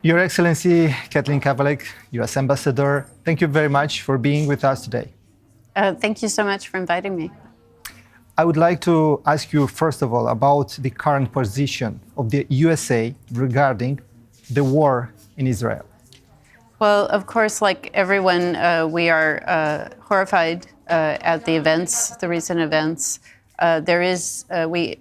Your Excellency, Kathleen Kavalec, U.S. Ambassador, thank you very much for being with us today. Thank you so much for inviting me. I would like to ask you, first of all, about the current position of the USA regarding the war in Israel. Well, of course, like everyone, we are horrified at the events, the recent events. We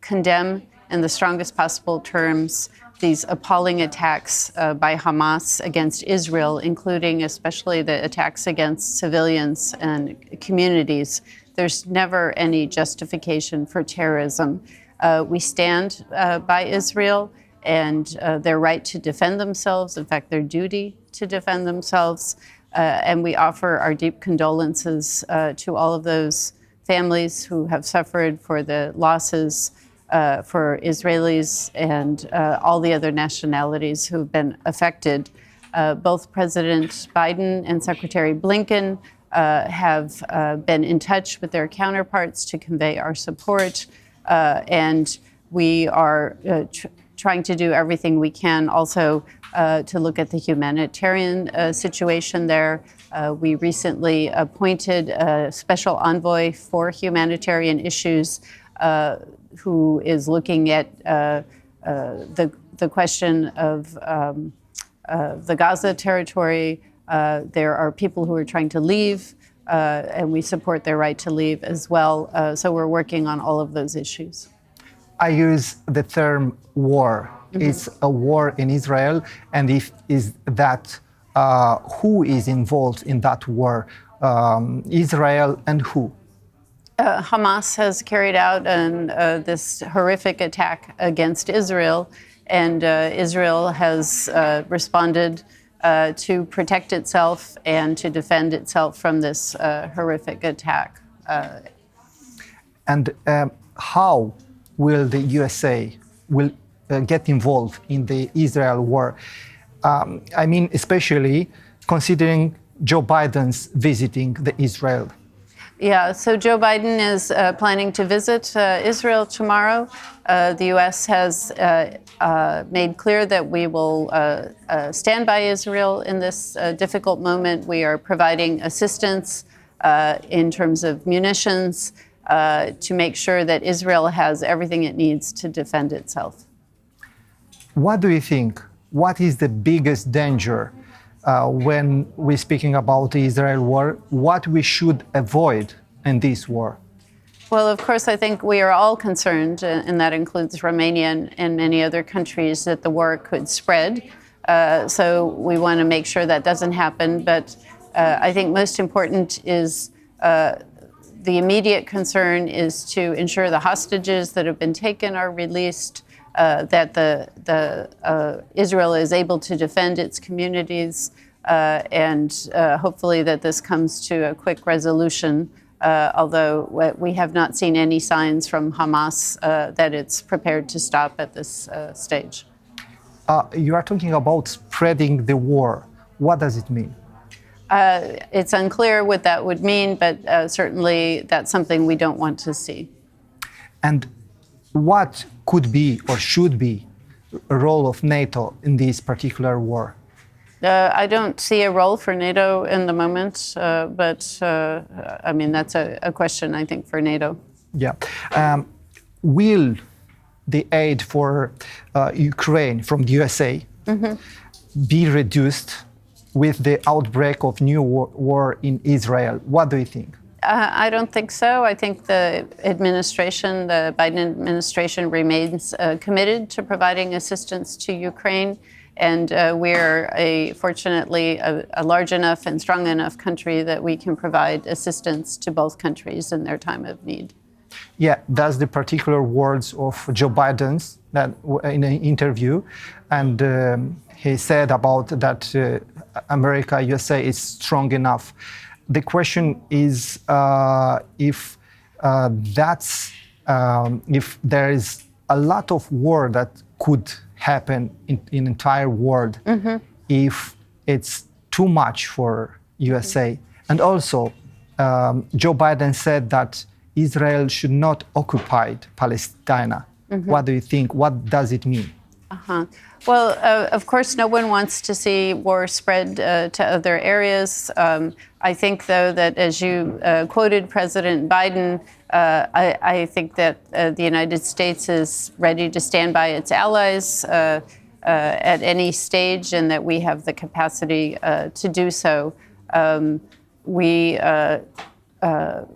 condemn in the strongest possible terms these appalling attacks by Hamas against Israel, including especially the attacks against civilians and communities. There's never any justification for terrorism. We stand by Israel and their right to defend themselves, in fact, their duty to defend themselves. And we offer our deep condolences to all of those families who have suffered for the losses for Israelis and all the other nationalities who have been affected. Both President Biden and Secretary Blinken have been in touch with their counterparts to convey our support. And we are trying to do everything we can also to look at the humanitarian situation there. We recently appointed a special envoy for humanitarian issues who is looking at the question of the Gaza territory. There are people who are trying to leave, and we support their right to leave as well. So we're working on all of those issues. I use the term war. Mm-hmm. It's a war in Israel, and if is that who is involved in that war? Israel and who? Hamas has carried out this horrific attack against Israel, and Israel has responded to protect itself and to defend itself from this horrific attack. And how will the USA get involved in the Israel war? I mean, especially considering Joe Biden's visiting the Israel. Yeah, so Joe Biden is planning to visit Israel tomorrow. The U.S. has made clear that we will stand by Israel in this difficult moment. We are providing assistance in terms of munitions to make sure that Israel has everything it needs to defend itself. What do you think? What is the biggest danger when we're speaking about the Israel war? What we should avoid in this war? Well, of course, I think we are all concerned, and that includes Romania and many other countries, that the war could spread. So we want to make sure that doesn't happen. But I think most important is the immediate concern is to ensure the hostages that have been taken are released, that Israel is able to defend its communities, and hopefully that this comes to a quick resolution, although we have not seen any signs from Hamas that it's prepared to stop at this stage. You are talking about spreading the war. What does it mean? It's unclear what that would mean, but certainly that's something we don't want to see. And what could be or should be a role of NATO in this particular war? I don't see a role for NATO in the moment, but I mean, that's a question, I think, for NATO. Yeah. Will the aid for Ukraine from the USA be reduced with the outbreak of new war in Israel? What do you think? I don't think so. I think the administration, the Biden administration, remains committed to providing assistance to Ukraine. And we're fortunately a large enough and strong enough country that we can provide assistance to both countries in their time of need. Yeah, that's the particular words of Joe Biden's that in an interview. And he said about that America, USA is strong enough. The question is if there is a lot of war that could happen in entire world if it's too much for USA. And also, Joe Biden said that Israel should not occupy Palestine. What do you think? What does it mean? Uh-huh. Well, of course, no one wants to see war spread to other areas. I think, though, that as you quoted President Biden, I think that the United States is ready to stand by its allies at any stage, and that we have the capacity to do so. We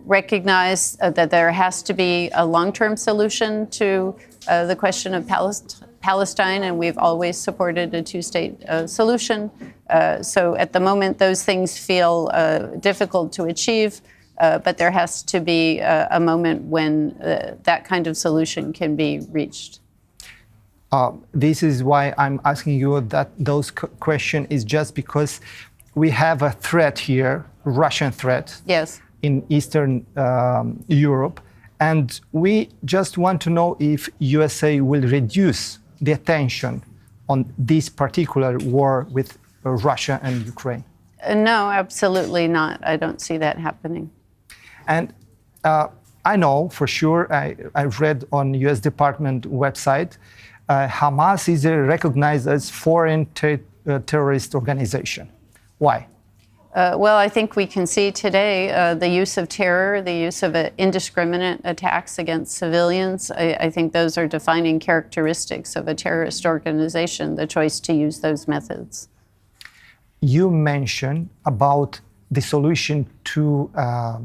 recognize that there has to be a long-term solution to the question of Palestine, and we've always supported a two-state solution. So at the moment, those things feel difficult to achieve, but there has to be a moment when that kind of solution can be reached. This is why I'm asking you those question is just because we have a threat here, Russian threat. Yes. In Eastern Europe, and we just want to know if USA will reduce the attention on this particular war with Russia and Ukraine. No, absolutely not. I don't see that happening. And I know for sure, I've read on US Department website, Hamas is recognized as foreign terrorist organization. Why? Well, I think we can see today the use of terror, the use of indiscriminate attacks against civilians. I think those are defining characteristics of a terrorist organization, the choice to use those methods. You mentioned about the solution to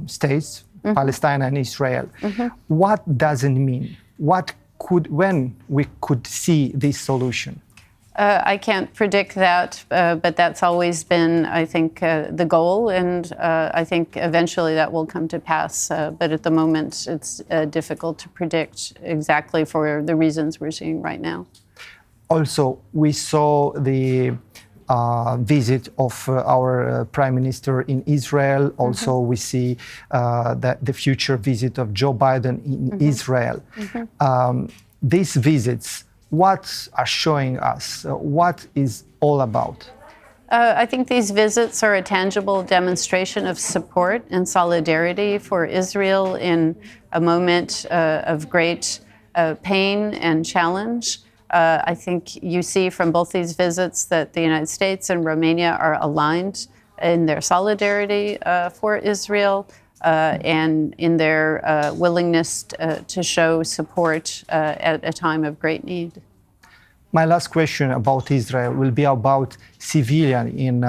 states, mm-hmm. Palestine and Israel. Mm-hmm. What does it mean? When we could see this solution? I can't predict that, but that's always been, I think, the goal, and I think eventually that will come to pass. But at the moment, it's difficult to predict exactly for the reasons we're seeing right now. Also, we saw the visit of our Prime Minister in Israel. Also, mm-hmm. we see the future visit of Joe Biden in mm-hmm. Israel. Mm-hmm. These visits, what are showing us? What is all about? I think these visits are a tangible demonstration of support and solidarity for Israel in a moment of great pain and challenge. I think you see from both these visits that the United States and Romania are aligned in their solidarity for Israel and in their willingness to show support at a time of great need. My last question about Israel will be about civilian in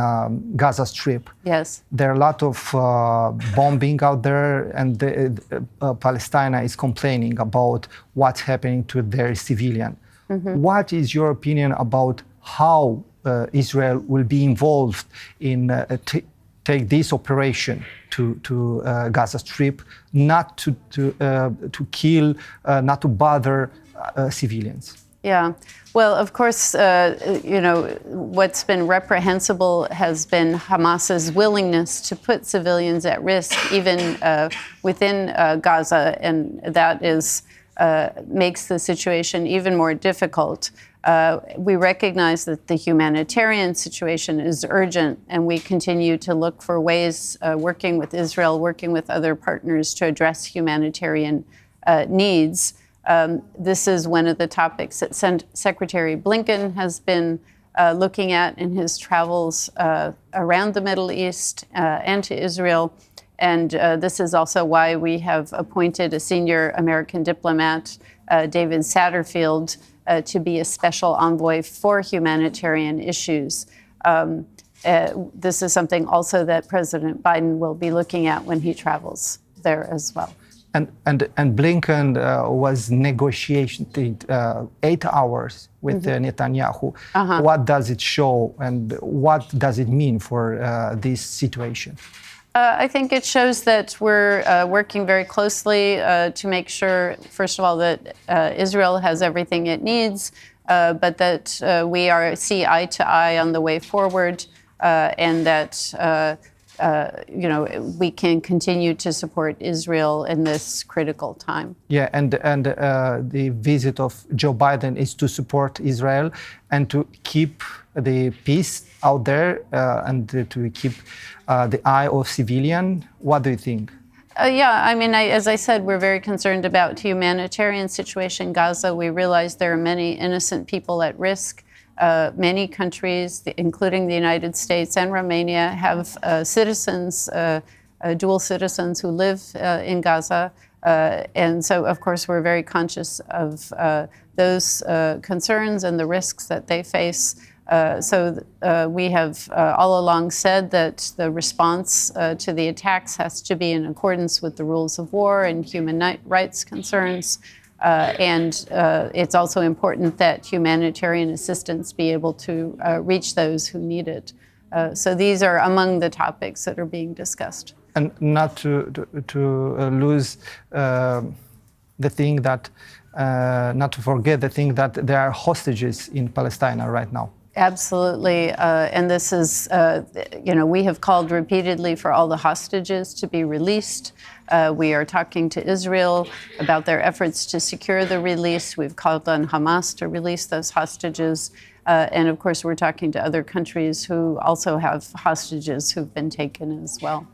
Gaza Strip. Yes. There are a lot of bombing out there, and Palestine is complaining about what's happening to their civilian. Mm-hmm. What is your opinion about how Israel will be involved in take this operation to Gaza Strip, not to kill, not to bother civilians? Yeah, well, of course, what's been reprehensible has been Hamas's willingness to put civilians at risk, even within Gaza, and that makes the situation even more difficult. We recognize that the humanitarian situation is urgent, and we continue to look for ways, working with Israel, working with other partners, to address humanitarian needs. This is one of the topics that Secretary Blinken has been looking at in his travels around the Middle East and to Israel. And this is also why we have appointed a senior American diplomat, David Satterfield, to be a special envoy for humanitarian issues. This is something also that President Biden will be looking at when he travels there as well. And Blinken was negotiating 8 hours with mm-hmm. Netanyahu. Uh-huh. What does it show, and what does it mean for this situation? I think it shows that we're working very closely to make sure, first of all, that Israel has everything it needs, but that we see eye to eye on the way forward, and that we can continue to support Israel in this critical time. Yeah, and the visit of Joe Biden is to support Israel and to keep the peace out there and to keep the eye of civilian. What do you think? Yeah, I mean, as I said, we're very concerned about the humanitarian situation in Gaza. We realize there are many innocent people at risk. Many countries, including the United States and Romania, have citizens, dual citizens who live in Gaza. And so, of course, we're very conscious of those concerns and the risks that they face. We have all along said that the response to the attacks has to be in accordance with the rules of war and human rights concerns. It's also important that humanitarian assistance be able to reach those who need it. So these are among the topics that are being discussed. And not to lose the thing that, not to forget the thing that there are hostages in Palestine right now. Absolutely, and this is, we have called repeatedly for all the hostages to be released. We are talking to Israel about their efforts to secure the release. We've called on Hamas to release those hostages. And of course, we're talking to other countries who also have hostages who've been taken as well.